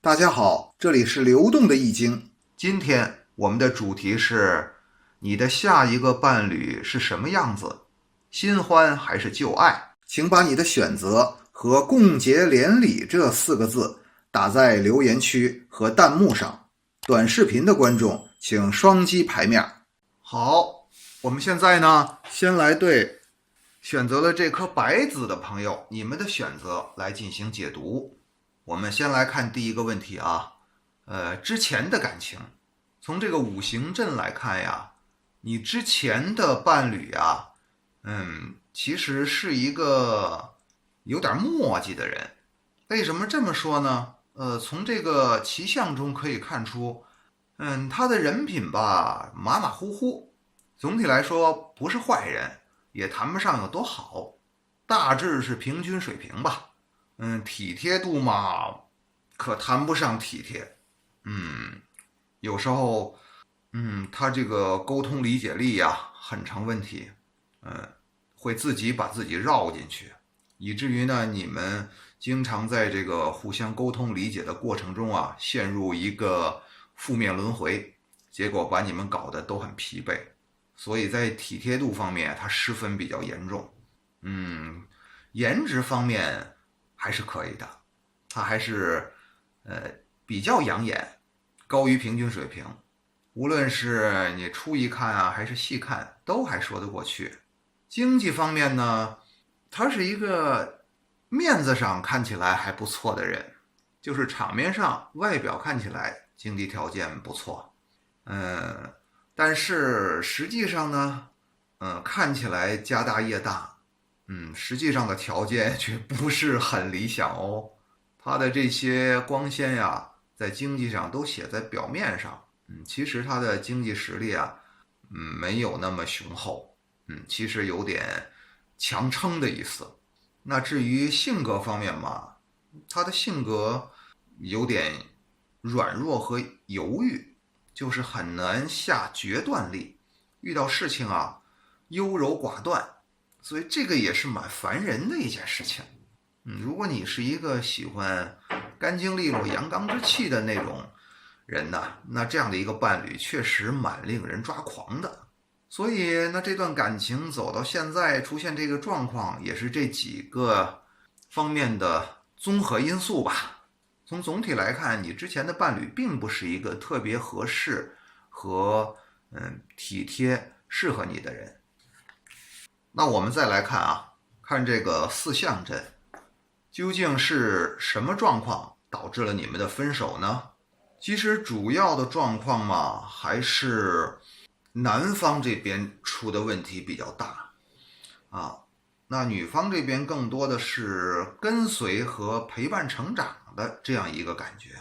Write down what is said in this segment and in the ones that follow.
大家好，这里是流动的易经。今天我们的主题是：你的下一个伴侣是什么样子？新欢还是旧爱？请把你的选择和“共结连理”这4个字打在留言区和弹幕上。短视频的观众请双击牌面。好，我们现在呢，先来对选择了这颗白子的朋友，你们的选择来进行解读。我们先来看第一个问题啊，之前的感情，从这个五行阵来看呀，你之前的伴侣呀，其实是一个有点磨叽的人。为什么这么说呢？从这个奇象中可以看出，他的人品吧，马马虎虎，总体来说不是坏人，也谈不上有多好，大致是平均水平吧。体贴度嘛，可谈不上体贴。有时候，他这个沟通理解力呀，很成问题。会自己把自己绕进去，以至于呢，你们经常在这个互相沟通理解的过程中啊，陷入一个负面轮回，结果把你们搞得都很疲惫。所以在体贴度方面，他失分比较严重。颜值方面还是可以的，他还是比较养眼，高于平均水平。无论是你初一看啊，还是细看，都还说得过去。经济方面呢，他是一个面子上看起来还不错的人，就是场面上外表看起来经济条件不错，但是实际上呢，看起来家大业大，实际上的条件却不是很理想哦。他的这些光鲜呀，在经济上都写在表面上，其实他的经济实力啊，没有那么雄厚，其实有点强撑的意思。那至于性格方面嘛，他的性格有点软弱和犹豫，就是很难下决断力，遇到事情啊优柔寡断，所以这个也是蛮烦人的一件事情。如果你是一个喜欢干净利落、阳刚之气的那种人呢，那这样的一个伴侣确实蛮令人抓狂的。所以，那这段感情走到现在出现这个状况，也是这几个方面的综合因素吧。从总体来看，你之前的伴侣并不是一个特别合适和体贴、适合你的人。那我们再来看啊，看这个四象阵，究竟是什么状况导致了你们的分手呢？其实主要的状况嘛，还是男方这边出的问题比较大啊，那女方这边更多的是跟随和陪伴成长的这样一个感觉，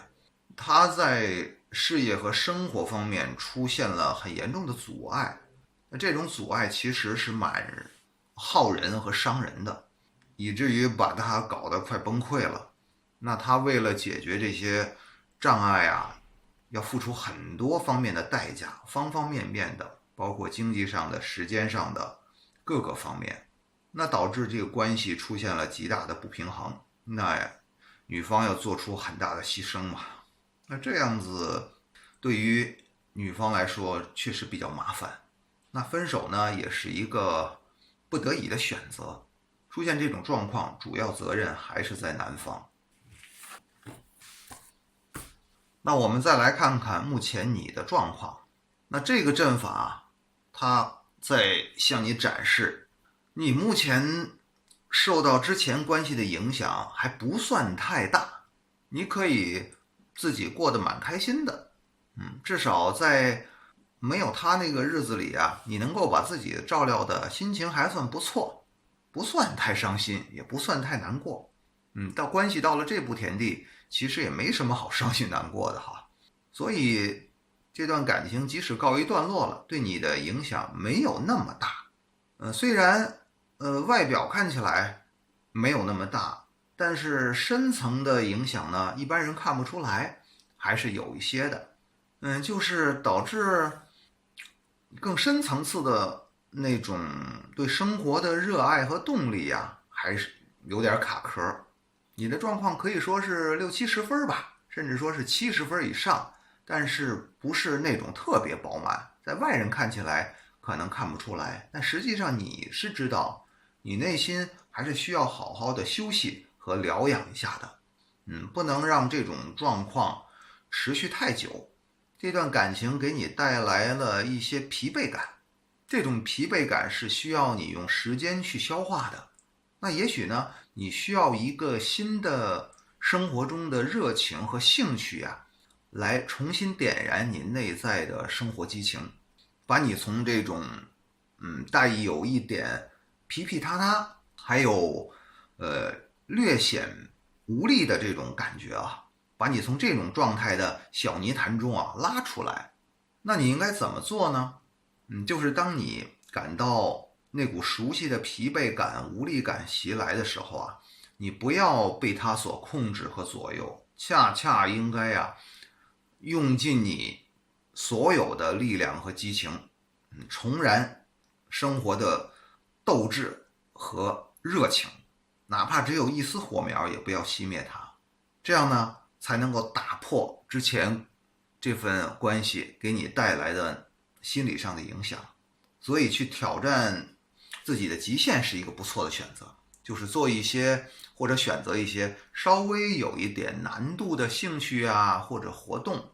她在事业和生活方面出现了很严重的阻碍，那这种阻碍其实是蛮耗人和伤人的，以至于把她搞得快崩溃了。那她为了解决这些障碍啊，要付出很多方面的代价，方方面面的，包括经济上的、时间上的各个方面，那导致这个关系出现了极大的不平衡。那女方要做出很大的牺牲嘛，那这样子对于女方来说确实比较麻烦。那分手呢，也是一个不得已的选择。出现这种状况，主要责任还是在男方。那我们再来看看目前你的状况。那这个阵法，它在向你展示，你目前受到之前关系的影响还不算太大，你可以自己过得蛮开心的。至少在没有他那个日子里啊，你能够把自己照料的心情还算不错，不算太伤心，也不算太难过。到关系到了这步田地，其实也没什么好伤心难过的哈。所以这段感情即使告一段落了，对你的影响没有那么大。虽然外表看起来没有那么大，但是深层的影响呢，一般人看不出来，还是有一些的。就是导致更深层次的那种对生活的热爱和动力呀，还是有点卡壳。你的状况可以说是60-70分吧，甚至说是70分以上，但是不是那种特别饱满，在外人看起来可能看不出来，但实际上你是知道，你内心还是需要好好的休息和疗养一下的。不能让这种状况持续太久。这段感情给你带来了一些疲惫感，这种疲惫感是需要你用时间去消化的。那也许呢，你需要一个新的生活中的热情和兴趣啊，来重新点燃你内在的生活激情，把你从这种带有一点皮皮塌塌，还有略显无力的这种感觉啊，把你从这种状态的小泥潭中啊拉出来。那你应该怎么做呢？就是当你感到那股熟悉的疲惫感、无力感袭来的时候啊，你不要被它所控制和左右，恰恰应该用尽你所有的力量和激情，重燃生活的斗志和热情，哪怕只有一丝火苗也不要熄灭它。这样呢，才能够打破之前这份关系给你带来的心理上的影响。所以去挑战自己的极限是一个不错的选择，就是做一些或者选择一些稍微有一点难度的兴趣啊，或者活动，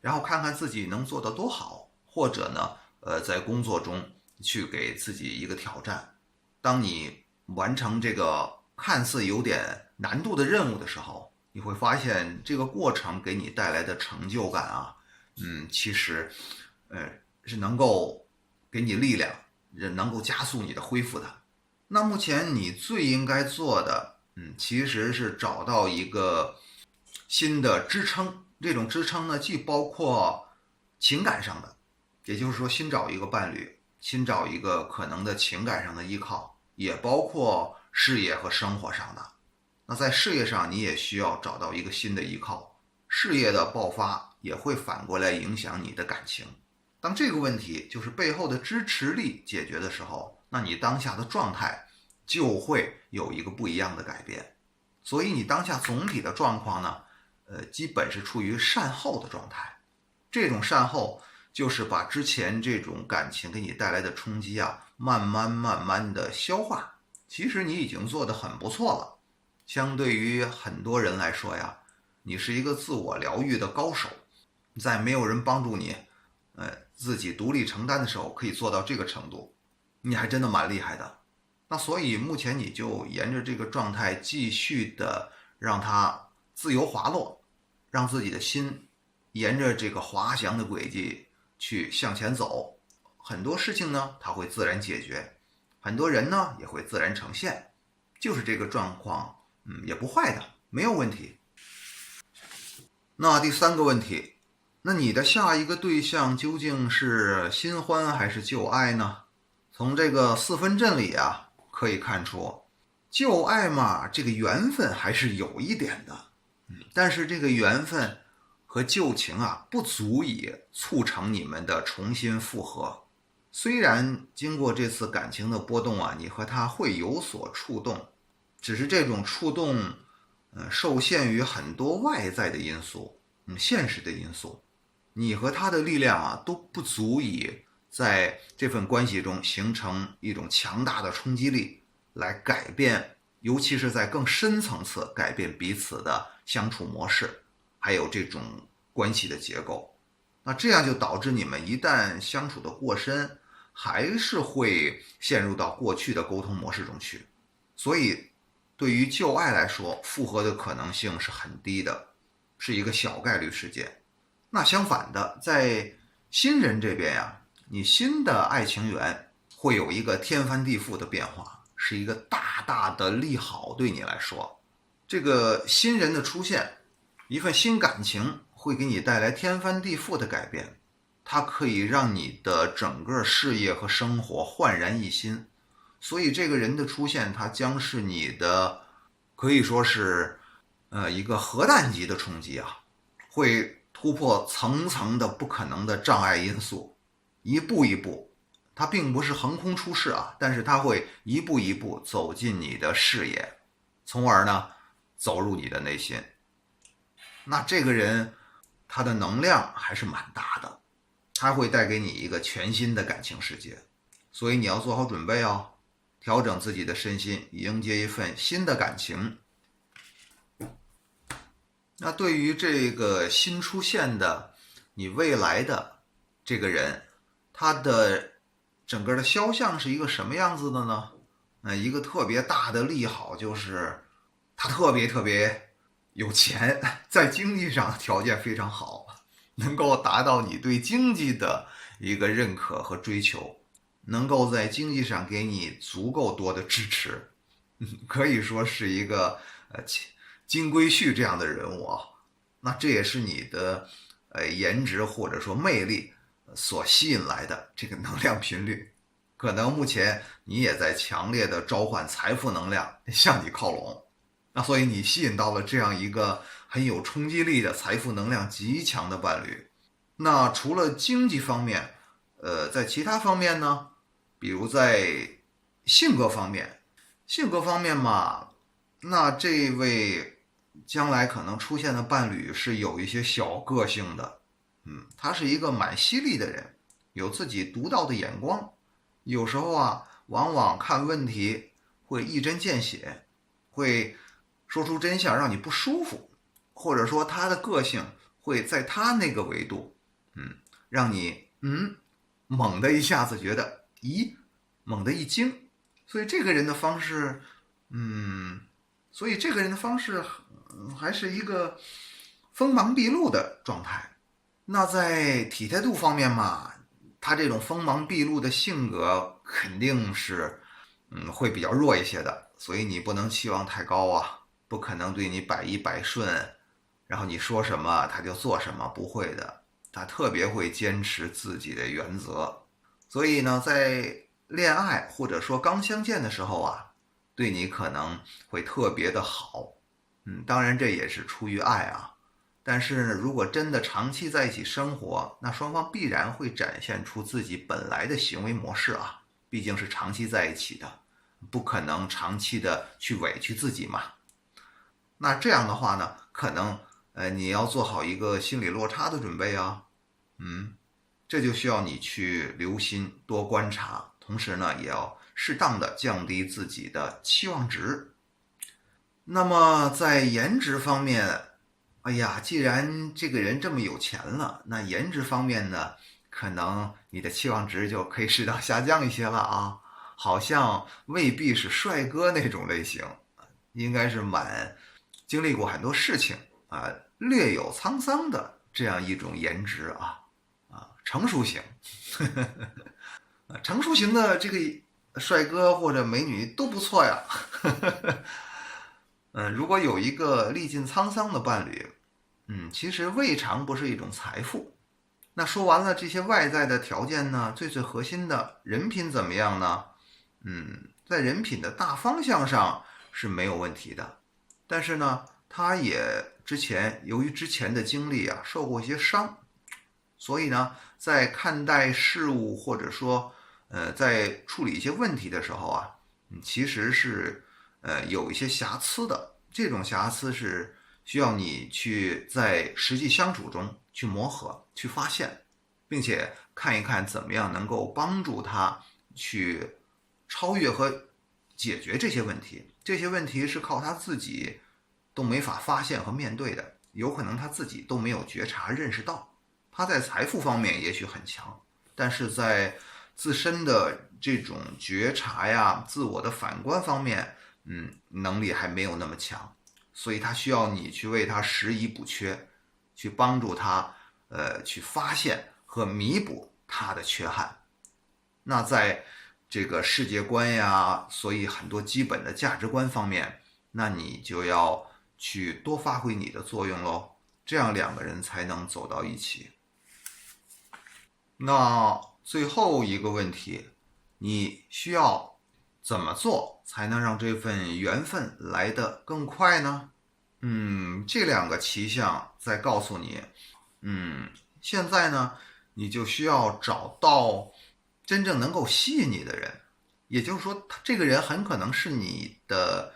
然后看看自己能做得多好，或者呢，在工作中去给自己一个挑战。当你完成这个看似有点难度的任务的时候，你会发现这个过程给你带来的成就感啊，其实，是能够给你力量，能够加速你的恢复的。那目前你最应该做的，其实是找到一个新的支撑。这种支撑呢，既包括情感上的，也就是说新找一个伴侣，新找一个可能的情感上的依靠，也包括事业和生活上的。那在事业上，你也需要找到一个新的依靠，事业的爆发也会反过来影响你的感情。当这个问题就是背后的支持力解决的时候，那你当下的状态就会有一个不一样的改变。所以你当下总体的状况呢，基本是处于善后的状态。这种善后就是把之前这种感情给你带来的冲击啊，慢慢的消化。其实你已经做得很不错了。相对于很多人来说呀，你是一个自我疗愈的高手，在没有人帮助你，自己独立承担的时候，可以做到这个程度，你还真的蛮厉害的。那所以目前你就沿着这个状态继续的让它自由滑落，让自己的心沿着这个滑翔的轨迹去向前走。很多事情呢，它会自然解决，很多人呢也会自然呈现，就是这个状况。也不坏的，没有问题。那第三个问题，那你的下一个对象究竟是新欢还是旧爱呢？从这个4分阵里啊，可以看出，旧爱嘛，这个缘分还是有一点的，但是这个缘分和旧情啊，不足以促成你们的重新复合。虽然经过这次感情的波动啊，你和他会有所触动。只是这种触动，受限于很多外在的因素，现实的因素，你和他的力量啊都不足以在这份关系中形成一种强大的冲击力，来改变，尤其是在更深层次改变彼此的相处模式，还有这种关系的结构。那这样就导致你们一旦相处的过深，还是会陷入到过去的沟通模式中去。所以对于旧爱来说，复合的可能性是很低的，是一个小概率事件。那相反的，在新人这边呀，你新的爱情缘会有一个天翻地覆的变化，是一个大大的利好。对你来说，这个新人的出现，一份新感情会给你带来天翻地覆的改变，它可以让你的整个事业和生活焕然一新。所以这个人的出现，它将是你的可以说是一个核弹级的冲击啊，会突破层层的不可能的障碍因素，一步一步，它并不是横空出世啊，但是它会一步一步走进你的视野，从而呢走入你的内心。那这个人他的能量还是蛮大的，他会带给你一个全新的感情世界，所以你要做好准备哦，调整自己的身心，迎接一份新的感情。那对于这个新出现的你未来的这个人，他的整个的肖像是一个什么样子的呢？一个特别大的利好就是他特别有钱，在经济上条件非常好，能够达到你对经济的一个认可和追求，能够在经济上给你足够多的支持，可以说是一个金龟婿这样的人物啊。那这也是你的颜值或者说魅力所吸引来的这个能量频率。可能目前你也在强烈的召唤财富能量向你靠拢，那所以你吸引到了这样一个很有冲击力的财富能量极强的伴侣。那除了经济方面，在其他方面呢，比如在性格方面嘛，那这位将来可能出现的伴侣是有一些小个性的，他是一个蛮犀利的人，有自己独到的眼光，有时候啊，往往看问题会一针见血，会说出真相让你不舒服，或者说他的个性会在他那个维度，让你猛的一下子觉得猛的一惊。所以这个人的方式，还是一个锋芒毕露的状态。那在体态度方面嘛，他这种锋芒毕露的性格肯定是会比较弱一些的，所以你不能期望太高啊，不可能对你百依百顺，然后你说什么他就做什么，不会的，他特别会坚持自己的原则。所以呢，在恋爱或者说刚相见的时候啊，对你可能会特别的好，当然这也是出于爱啊。但是如果真的长期在一起生活，那双方必然会展现出自己本来的行为模式啊，毕竟是长期在一起的，不可能长期的去委屈自己嘛。那这样的话呢，可能你要做好一个心理落差的准备啊，这就需要你去留心多观察，同时呢，也要适当的降低自己的期望值。那么在颜值方面，既然这个人这么有钱了，那颜值方面呢，可能你的期望值就可以适当下降一些了啊，好像未必是帅哥那种类型，应该是经历过很多事情啊，略有沧桑的这样一种颜值啊，成熟型，成熟型的这个帅哥或者美女都不错呀。如果有一个历尽沧桑的伴侣，其实未尝不是一种财富。那说完了这些外在的条件呢，最核心的人品怎么样呢？在人品的大方向上是没有问题的，但是呢，他也由于之前的经历啊，受过一些伤，所以呢，在看待事物或者说在处理一些问题的时候啊，其实是有一些瑕疵的。这种瑕疵是需要你去在实际相处中去磨合、去发现，并且看一看怎么样能够帮助他去超越和解决这些问题。这些问题是靠他自己都没法发现和面对的，有可能他自己都没有觉察、认识到。他在财富方面也许很强，但是在自身的这种觉察呀、自我的反观方面，能力还没有那么强，所以他需要你去为他拾遗补缺，去帮助他，去发现和弥补他的缺憾。那在这个世界观呀，所以很多基本的价值观方面，那你就要去多发挥你的作用喽，这样两个人才能走到一起。那最后一个问题，你需要怎么做才能让这份缘分来得更快呢？这两个奇象在告诉你，现在呢，你就需要找到真正能够吸引你的人，也就是说，这个人很可能是你的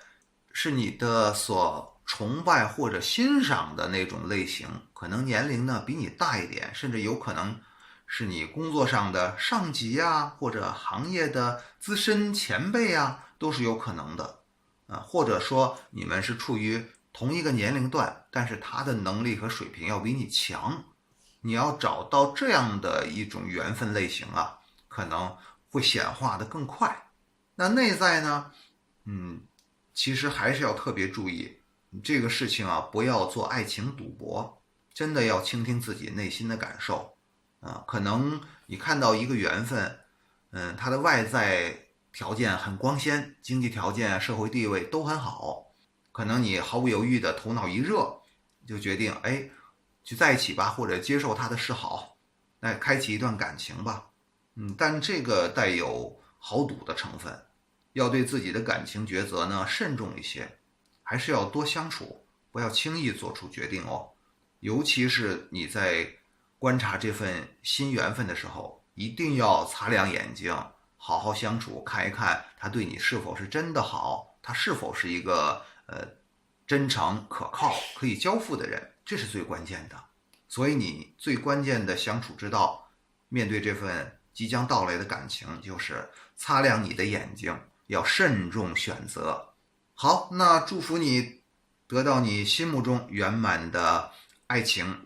崇拜或者欣赏的那种类型，可能年龄呢比你大一点，甚至有可能是你工作上的上级呀，或者行业的资深前辈呀，都是有可能的或者说你们是处于同一个年龄段，但是他的能力和水平要比你强，你要找到这样的一种缘分类型啊，可能会显化的更快。那内在呢，其实还是要特别注意这个事情啊，不要做爱情赌博，真的要倾听自己内心的感受可能你看到一个缘分，他的外在条件很光鲜，经济条件、社会地位都很好，可能你毫不犹豫的头脑一热，就决定去在一起吧，或者接受他的示好，开启一段感情吧。但这个带有豪赌的成分，要对自己的感情抉择呢慎重一些，还是要多相处，不要轻易做出决定哦。尤其是你在观察这份新缘分的时候，一定要擦亮眼睛，好好相处，看一看他对你是否是真的好，他是否是一个真诚可靠可以交付的人，这是最关键的。所以你最关键的相处之道，面对这份即将到来的感情，就是擦亮你的眼睛，要慎重选择。好，那祝福你得到你心目中圆满的爱情。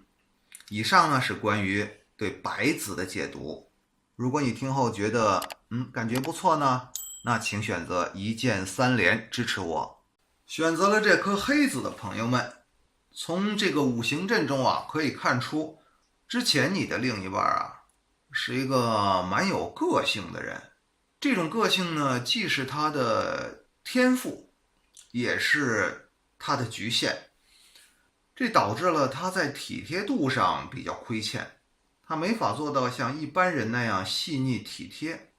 以上呢是关于对白子的解读。如果你听后觉得感觉不错呢，那请选择一键3连支持我。选择了这颗黑子的朋友们，从这个五行阵中啊，可以看出之前你的另一半啊是一个蛮有个性的人。这种个性呢，既是他的天赋，也是他的局限。这导致了他在体贴度上比较亏欠，他没法做到像一般人那样细腻体贴。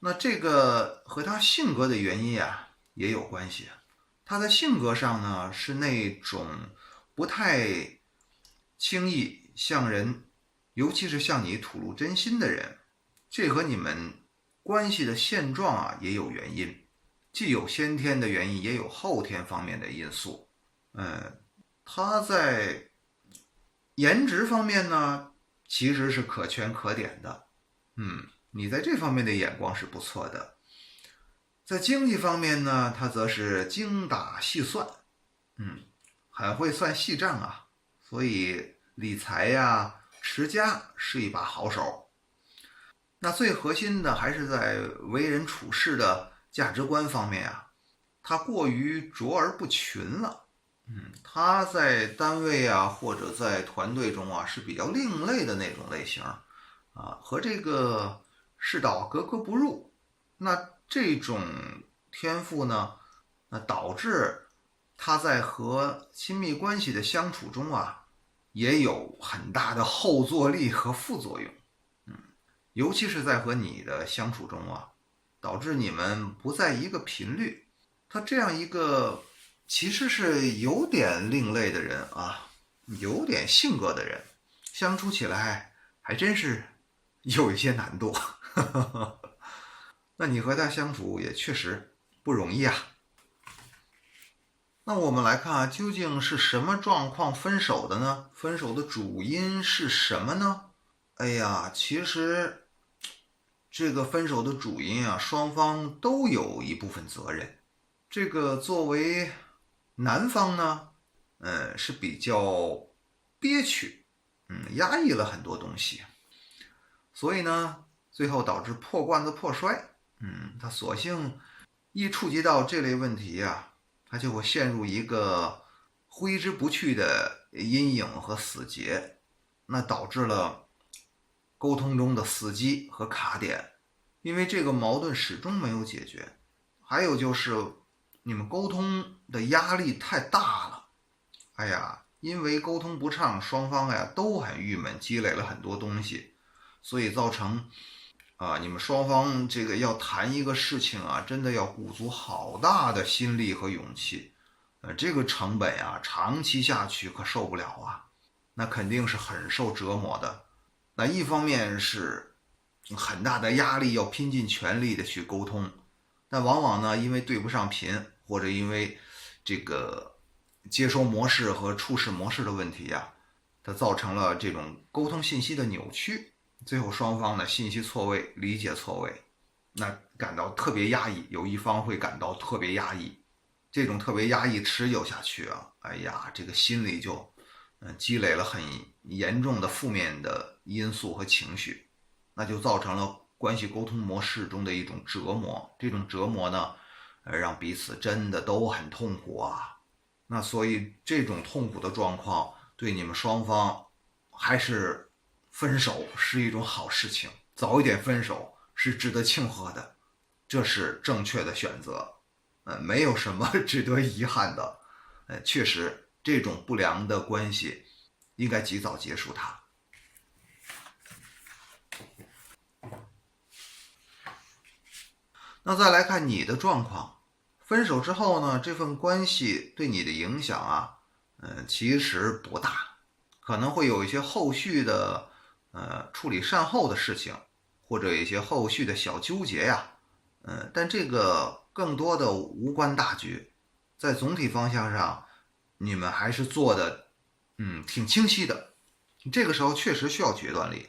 那这个和他性格的原因也有关系。他的性格上呢，是那种不太轻易向人，尤其是向你吐露真心的人。这和你们关系的现状也有原因，既有先天的原因，也有后天方面的因素。他在颜值方面呢，其实是可圈可点的。你在这方面的眼光是不错的。在经济方面呢，他则是精打细算，很会算细账啊，所以理财持家是一把好手。那最核心的还是在为人处事的价值观方面他过于卓而不群了。他在单位或者在团队中是比较另类的那种类型和这个世道格格不入。那这种天赋呢，导致他在和亲密关系的相处中也有很大的后坐力和副作用。尤其是在和你的相处中导致你们不在一个频率。他这样一个其实是有点另类的人有点性格的人，相处起来还真是有一些难度。那你和他相处也确实不容易那我们来看究竟是什么状况分手的呢？分手的主因是什么呢？其实这个分手的主因双方都有一部分责任。这个作为男方呢，是比较憋屈，压抑了很多东西，所以呢，最后导致破罐子破摔。他索性一触及到这类问题他就会陷入一个挥之不去的阴影和死结，那导致了沟通中的死机和卡点，因为这个矛盾始终没有解决。还有就是你们沟通的压力太大了，因为沟通不畅，双方都很郁闷，积累了很多东西，所以造成你们双方这个要谈一个事情真的要鼓足好大的心力和勇气。这个成本长期下去可受不了那肯定是很受折磨的。那一方面是很大的压力，要拼尽全力的去沟通，但往往呢，因为对不上频，或者因为这个接收模式和处事模式的问题呀，它造成了这种沟通信息的扭曲，最后双方呢信息错位、理解错位，那感到特别压抑，有一方会感到特别压抑，这种特别压抑持久下去啊，哎呀，这个心里就积累了很严重的负面的因素和情绪，那就造成了关系沟通模式中的一种折磨。这种折磨呢，让彼此真的都很痛苦啊。那所以这种痛苦的状况对你们双方还是分手是一种好事情，早一点分手是值得庆贺的，这是正确的选择，没有什么值得遗憾的。确实这种不良的关系应该及早结束它。那再来看你的状况，分手之后呢，这份关系对你的影响啊，其实不大，可能会有一些后续的处理善后的事情，或者一些后续的小纠结呀，但这个更多的无关大局，在总体方向上，你们还是做的挺清晰的。这个时候确实需要决断力，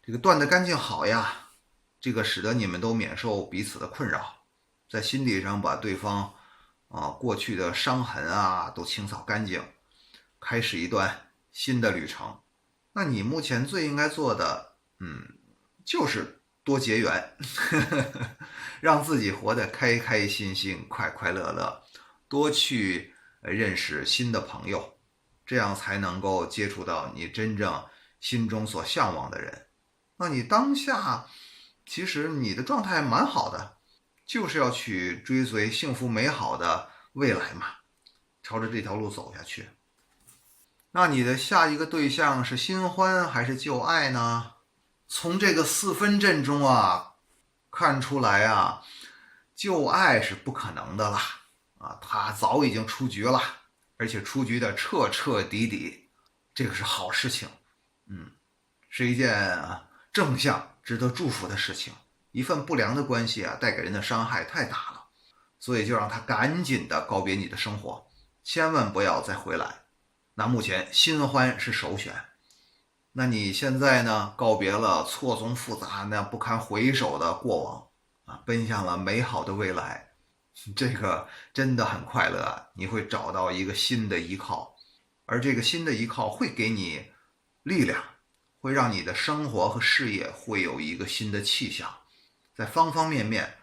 这个断得干净好呀，这个使得你们都免受彼此的困扰，在心理上把对方过去的伤痕啊都清扫干净，开始一段新的旅程。那你目前最应该做的，就是多结缘，让自己活得开开心心、快快乐乐，多去认识新的朋友，这样才能够接触到你真正心中所向往的人。那你当下其实你的状态蛮好的，就是要去追随幸福美好的未来嘛，朝着这条路走下去。那你的下一个对象是新欢还是旧爱呢？从这个4分阵中啊，看出来啊，旧爱是不可能的啦，他早已经出局了，而且出局的彻彻底底，这个是好事情，是一件正向、值得祝福的事情。一份不良的关系啊，带给人的伤害太大了，所以就让他赶紧的告别你的生活，千万不要再回来。那目前新欢是首选。那你现在呢，告别了错综复杂那不堪回首的过往奔向了美好的未来，这个真的很快乐，你会找到一个新的依靠，而这个新的依靠会给你力量，会让你的生活和事业会有一个新的气象，在方方面面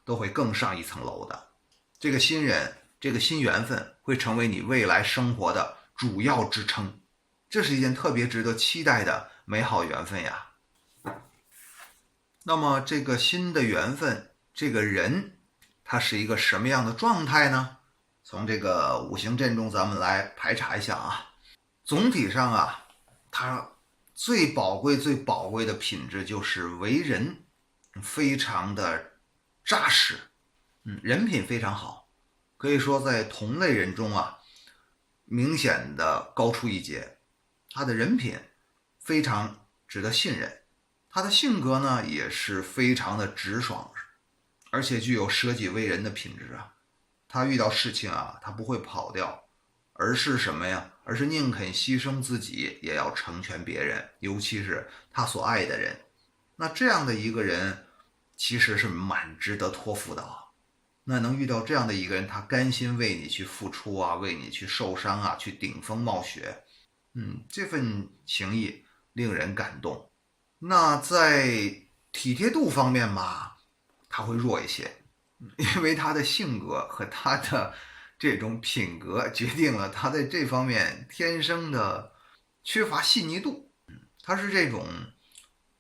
都会更上一层楼的。这个新人，这个新缘分会成为你未来生活的主要支撑，这是一件特别值得期待的美好缘分呀。那么这个新的缘分，这个人他是一个什么样的状态呢？从这个五行阵中咱们来排查一下啊。总体上啊，他最宝贵的品质就是为人非常的扎实，人品非常好，可以说在同类人中啊，明显的高出一截。他的人品非常值得信任，他的性格呢也是非常的直爽，而且具有舍己为人的品质啊。他遇到事情啊，他不会跑掉，而是什么呀？而是宁肯牺牲自己，也要成全别人，尤其是他所爱的人。那这样的一个人，其实是蛮值得托付的啊。那能遇到这样的一个人，他甘心为你去付出啊，为你去受伤啊，去顶风冒雪，这份情谊令人感动。那在体贴度方面吧，他会弱一些，因为他的性格和他的这种品格决定了他在这方面天生的缺乏细腻度。他是这种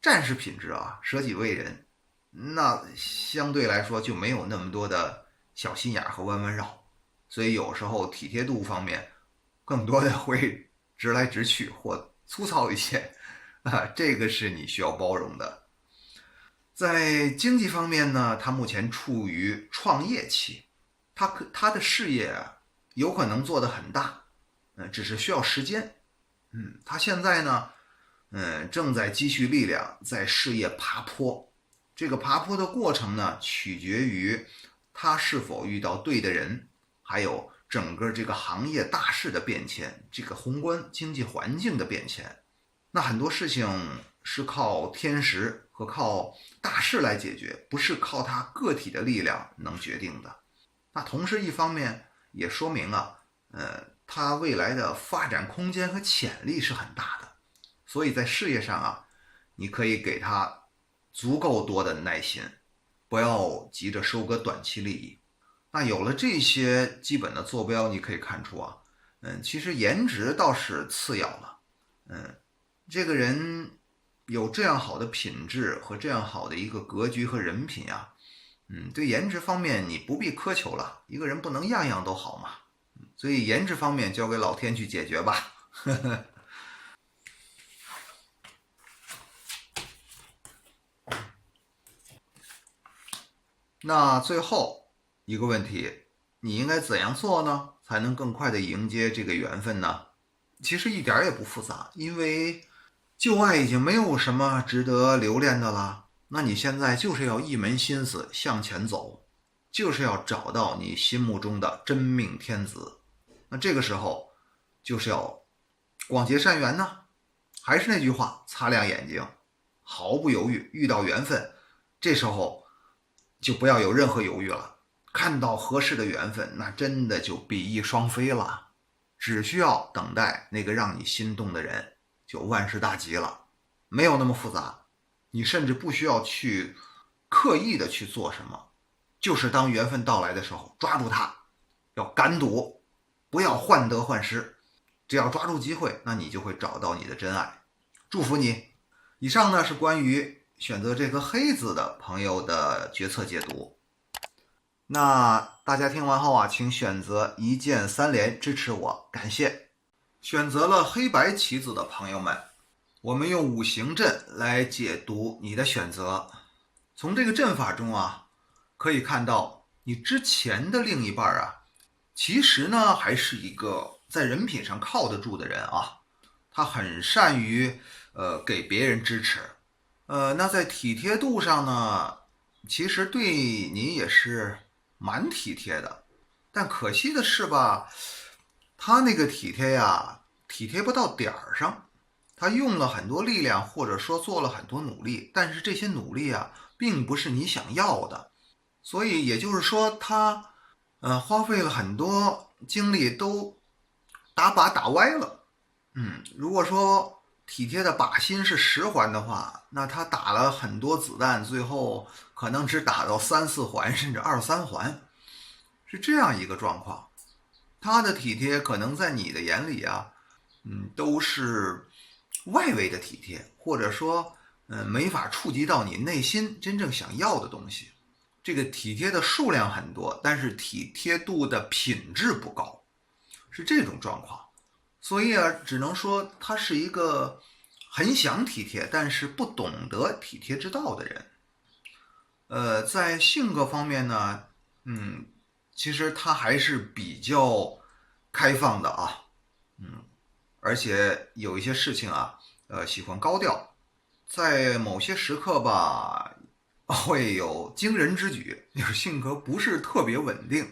战士品质啊，舍己为人，那相对来说就没有那么多的小心眼和弯弯绕，所以有时候体贴度方面更多的会直来直去或粗糙一些这个是你需要包容的。在经济方面呢，他目前处于创业期，他的事业有可能做得很大，只是需要时间。他现在呢，正在积蓄力量，在事业爬坡。这个爬坡的过程呢，取决于他是否遇到对的人，还有整个这个行业大势的变迁，这个宏观经济环境的变迁。那很多事情是靠天时和靠大势来解决，不是靠他个体的力量能决定的。那同时一方面也说明啊，他未来的发展空间和潜力是很大的。所以在事业上啊，你可以给他足够多的耐心，不要急着收割短期利益。那有了这些基本的坐标，你可以看出啊，其实颜值倒是次要了。这个人有这样好的品质和这样好的一个格局和人品啊，对颜值方面你不必苛求了，一个人不能样样都好嘛。所以颜值方面交给老天去解决吧。那最后一个问题，你应该怎样做呢，才能更快的迎接这个缘分呢？其实一点也不复杂，因为旧爱已经没有什么值得留恋的了。那你现在就是要一门心思向前走，就是要找到你心目中的真命天子。那这个时候就是要广结善缘呢。还是那句话，擦亮眼睛，毫不犹豫，遇到缘分，这时候就不要有任何犹豫了。看到合适的缘分，那真的就比翼双飞了。只需要等待那个让你心动的人，就万事大吉了。没有那么复杂，你甚至不需要去刻意的去做什么，就是当缘分到来的时候，抓住它，要敢赌，不要患得患失。只要抓住机会，那你就会找到你的真爱。祝福你。以上呢是关于选择这颗黑子的朋友的决策解读。那大家听完后啊，请选择一键三连支持我，感谢。选择了黑白棋子的朋友们，我们用五行阵来解读你的选择。从这个阵法中啊，可以看到你之前的另一半啊，其实呢还是一个在人品上靠得住的人啊，他很善于给别人支持。那在体贴度上呢，其实对你也是蛮体贴的。但可惜的是吧，他那个体贴呀，体贴不到点儿上。他用了很多力量，或者说做了很多努力，但是这些努力啊，并不是你想要的。所以也就是说，他花费了很多精力都打靶打歪了。如果说体贴的靶心是10环的话，那他打了很多子弹，最后可能只打到3、4环，甚至2、3环，是这样一个状况。他的体贴可能在你的眼里啊，都是外围的体贴，或者说没法触及到你内心真正想要的东西。这个体贴的数量很多，但是体贴度的品质不高，是这种状况。所以啊，只能说他是一个很想体贴，但是不懂得体贴之道的人。在性格方面呢，其实他还是比较开放的啊，而且有一些事情啊，喜欢高调，在某些时刻吧，会有惊人之举，就是性格不是特别稳定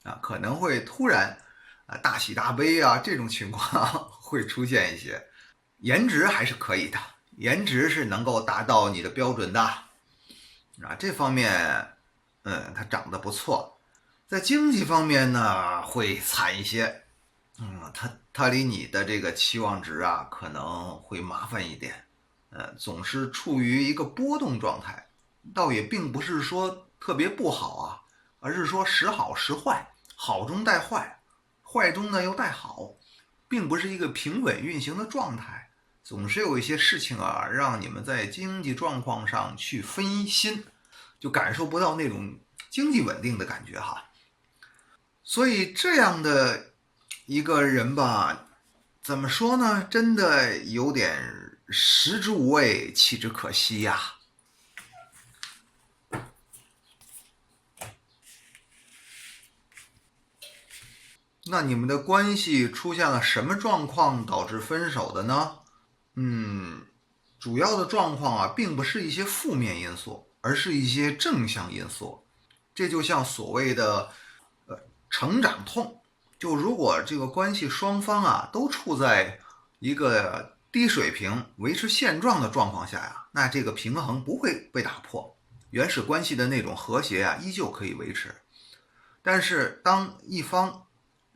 啊，可能会突然大喜大悲啊，这种情况会出现一些。颜值还是可以的，颜值是能够达到你的标准的啊，这方面他长得不错。在经济方面呢会惨一些，他离你的这个期望值啊可能会麻烦一点，总是处于一个波动状态，倒也并不是说特别不好啊，而是说时好时坏，好中带坏，坏中呢又带好，并不是一个平稳运行的状态，总是有一些事情啊让你们在经济状况上去分心，就感受不到那种经济稳定的感觉哈。所以这样的一个人吧，怎么说呢，真的有点食之无味，弃之可惜呀。那你们的关系出现了什么状况导致分手的呢？主要的状况啊，并不是一些负面因素，而是一些正向因素。这就像所谓的成长痛，就如果这个关系双方啊都处在一个低水平、维持现状的状况下呀，那这个平衡不会被打破，原始关系的那种和谐啊依旧可以维持。但是当一方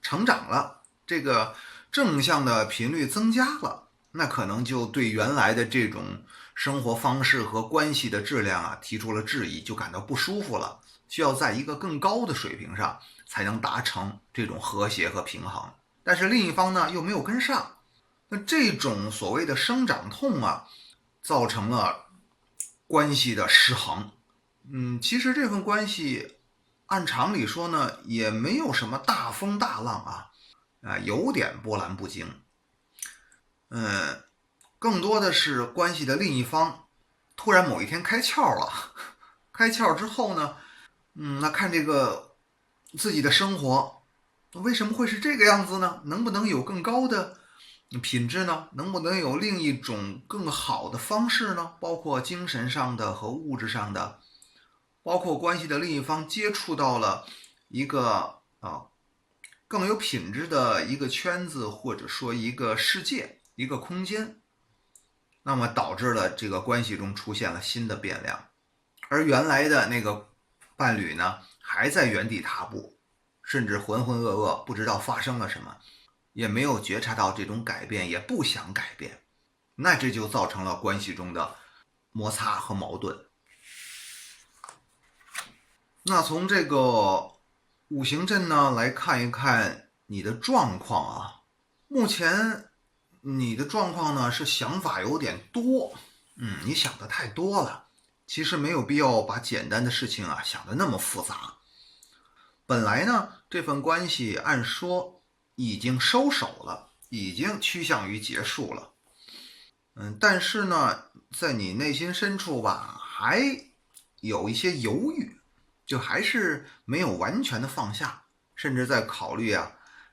成长了，这个正向的频率增加了，那可能就对原来的这种生活方式和关系的质量啊提出了质疑，就感到不舒服了，需要在一个更高的水平上才能达成这种和谐和平衡。但是另一方呢又没有跟上，那这种所谓的生长痛啊，造成了关系的失衡。其实这份关系按常理说呢，也没有什么大风大浪有点波澜不惊。更多的是关系的另一方突然某一天开窍了，开窍之后呢，那看这个自己的生活为什么会是这个样子呢？能不能有更高的品质呢？能不能有另一种更好的方式呢？包括精神上的和物质上的，包括关系的另一方接触到了一个更有品质的一个圈子，或者说一个世界、一个空间，那么导致了这个关系中出现了新的变量，而原来的那个伴侣呢，还在原地踏步，甚至浑浑噩噩，不知道发生了什么，也没有觉察到这种改变，也不想改变，那这就造成了关系中的摩擦和矛盾。那从这个五行阵呢来看一看你的状况啊，目前你的状况呢是想法有点多，你想的太多了，其实没有必要把简单的事情啊想得那么复杂。本来呢这份关系按说已经收手了，已经趋向于结束了，但是呢在你内心深处吧还有一些犹豫，就还是没有完全的放下，甚至在考虑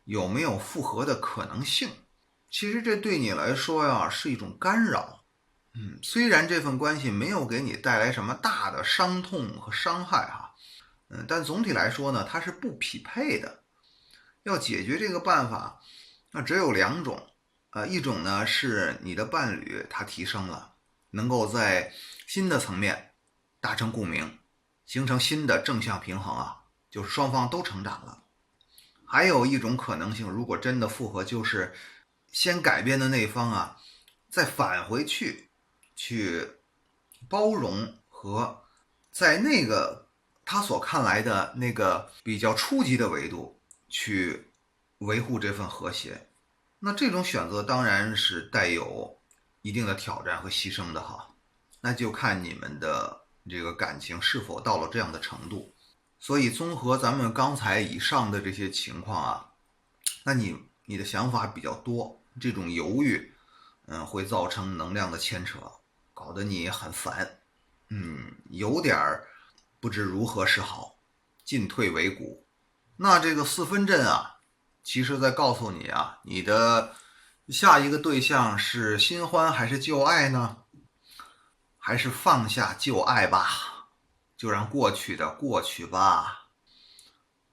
有没有复合的可能性。其实这对你来说呀是一种干扰。虽然这份关系没有给你带来什么大的伤痛和伤害但总体来说呢它是不匹配的。要解决这个办法，那只有两种，一种呢是你的伴侣他提升了，能够在新的层面达成共鸣，形成新的正向平衡就是双方都成长了。还有一种可能性，如果真的复合，就是先改变的那一方再返回去包容和在那个他所看来的那个比较初级的维度去维护这份和谐。那这种选择当然是带有一定的挑战和牺牲的那就看你们的这个感情是否到了这样的程度。所以综合咱们刚才以上的这些情况那你的想法比较多，这种犹豫会造成能量的牵扯，搞得你很烦，有点不知如何是好，进退维谷。那这个四分阵其实在告诉你你的下一个对象是新欢还是旧爱呢？还是放下旧爱吧，就让过去的过去吧。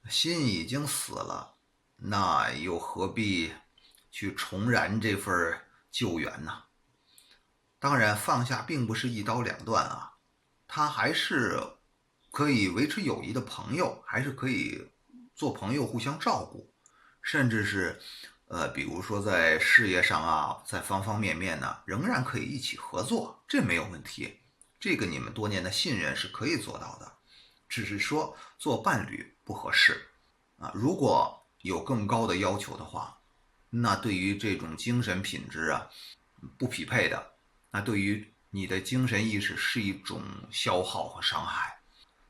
心已经死了，那又何必去重燃这份旧缘呢？当然放下并不是一刀两断他还是可以维持友谊的朋友，还是可以做朋友互相照顾，甚至是比如说在事业上在方方面面呢仍然可以一起合作，这没有问题，这个你们多年的信任是可以做到的，只是说做伴侣不合适如果有更高的要求的话，那对于这种精神品质不匹配的，那对于你的精神意识是一种消耗和伤害。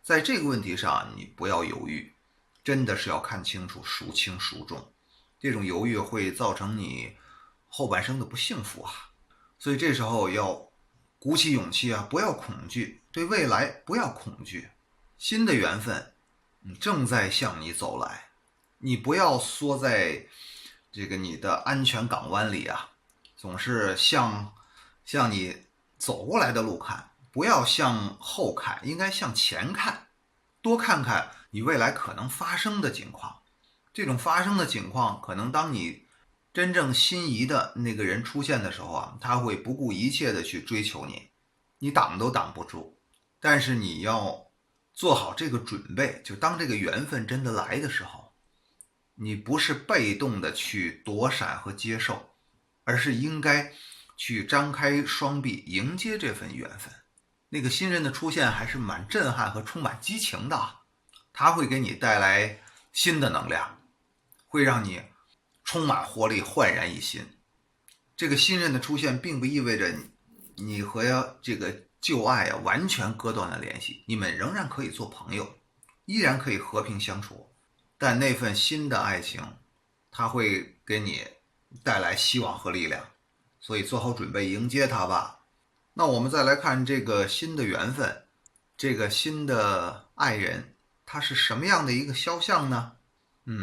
在这个问题上你不要犹豫，真的是要看清楚，孰轻孰重，这种犹豫会造成你后半生的不幸福所以这时候要鼓起勇气不要恐惧，对未来不要恐惧，新的缘分正在向你走来，你不要缩在这个你的安全港湾里总是向你走过来的路看，不要向后看，应该向前看，多看看你未来可能发生的情况，这种发生的情况，可能当你真正心仪的那个人出现的时候啊，他会不顾一切的去追求你，你挡都挡不住。但是你要做好这个准备，就当这个缘分真的来的时候，你不是被动的去躲闪和接受，而是应该去张开双臂迎接这份缘分。那个新人的出现还是蛮震撼和充满激情的，它会给你带来新的能量，会让你充满活力，焕然一新。这个新人的出现并不意味着你和这个旧爱啊完全割断了联系，你们仍然可以做朋友，依然可以和平相处。但那份新的爱情，它会给你带来希望和力量，所以做好准备迎接它吧。那我们再来看这个新的缘分，这个新的爱人，他是什么样的一个肖像呢？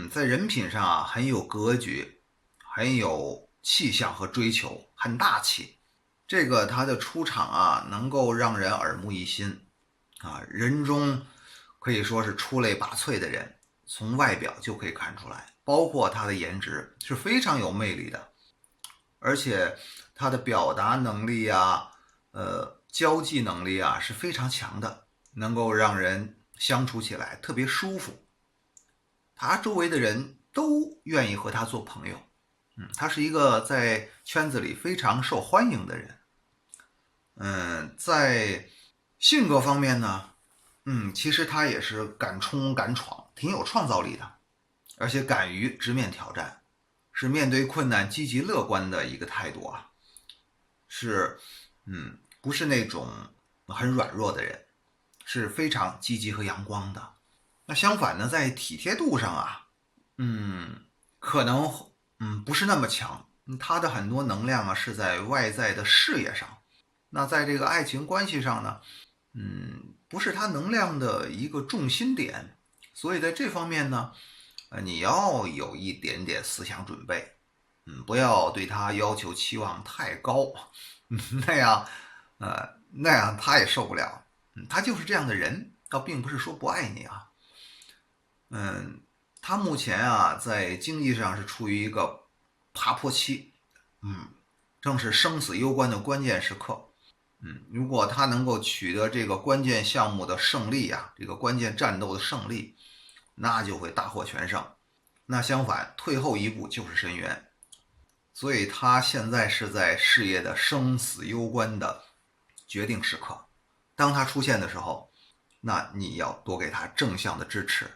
在人品上啊很有格局，很有气象和追求，很大气。这个他的出场啊，能够让人耳目一新啊，人中可以说是出类拔萃的人，从外表就可以看出来，包括他的颜值是非常有魅力的，而且他的表达能力啊，交际能力啊是非常强的，能够让人相处起来特别舒服。他周围的人都愿意和他做朋友，他是一个在圈子里非常受欢迎的人。在性格方面呢，其实他也是敢冲敢闯，挺有创造力的，而且敢于直面挑战，是面对困难积极乐观的一个态度啊，是不是那种很软弱的人，是非常积极和阳光的。那相反呢，在体贴度上啊，可能不是那么强，他的很多能量啊是在外在的事业上。那在这个爱情关系上呢，不是他能量的一个重心点，所以在这方面呢，你要有一点点思想准备，不要对他要求期望太高，那样他也受不了，他就是这样的人，倒并不是说不爱你啊，他目前啊在经济上是处于一个爬坡期，正是生死攸关的关键时刻。如果他能够取得这个关键项目的胜利啊，这个关键战斗的胜利，那就会大获全胜。那相反，退后一步就是深渊。所以他现在是在事业的生死攸关的决定时刻。当他出现的时候，那你要多给他正向的支持。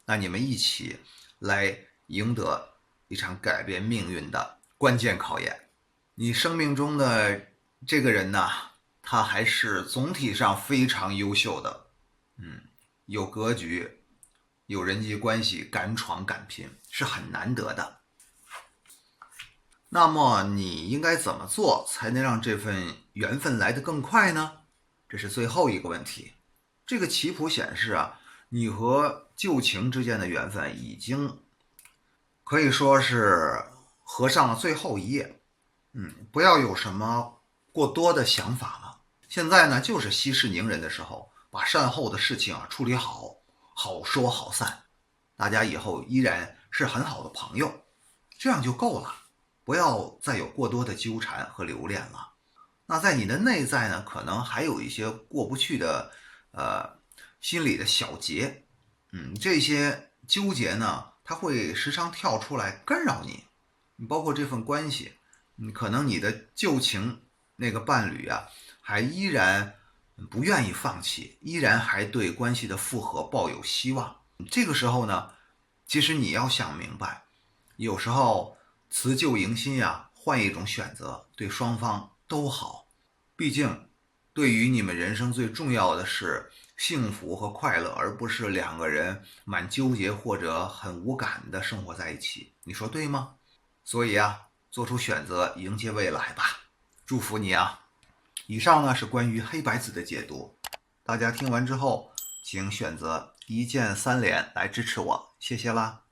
那你们一起来赢得一场改变命运的关键考验。你生命中的这个人呢，他还是总体上非常优秀的，有格局，有人际关系，敢闯敢拼，是很难得的。那么你应该怎么做才能让这份缘分来得更快呢？这是最后一个问题。这个棋谱显示啊，你和旧情之间的缘分已经可以说是合上了最后一页。不要有什么过多的想法了。现在呢，就是息事宁人的时候，把善后的事情啊处理好，好说好散，大家以后依然是很好的朋友，这样就够了，不要再有过多的纠缠和留恋了。那在你的内在呢，可能还有一些过不去的心理的小结，这些纠结呢，它会时常跳出来干扰你，包括这份关系，可能你的旧情那个伴侣啊，还依然不愿意放弃，依然还对关系的复合抱有希望。这个时候呢，其实你要想明白，有时候辞旧迎新呀，换一种选择，对双方都好。毕竟，对于你们人生最重要的是幸福和快乐，而不是两个人蛮纠结或者很无感的生活在一起。你说对吗？所以啊，做出选择，迎接未来吧。祝福你啊！以上呢是关于黑白子的解读，大家听完之后，请选择一键3连来支持我，谢谢啦。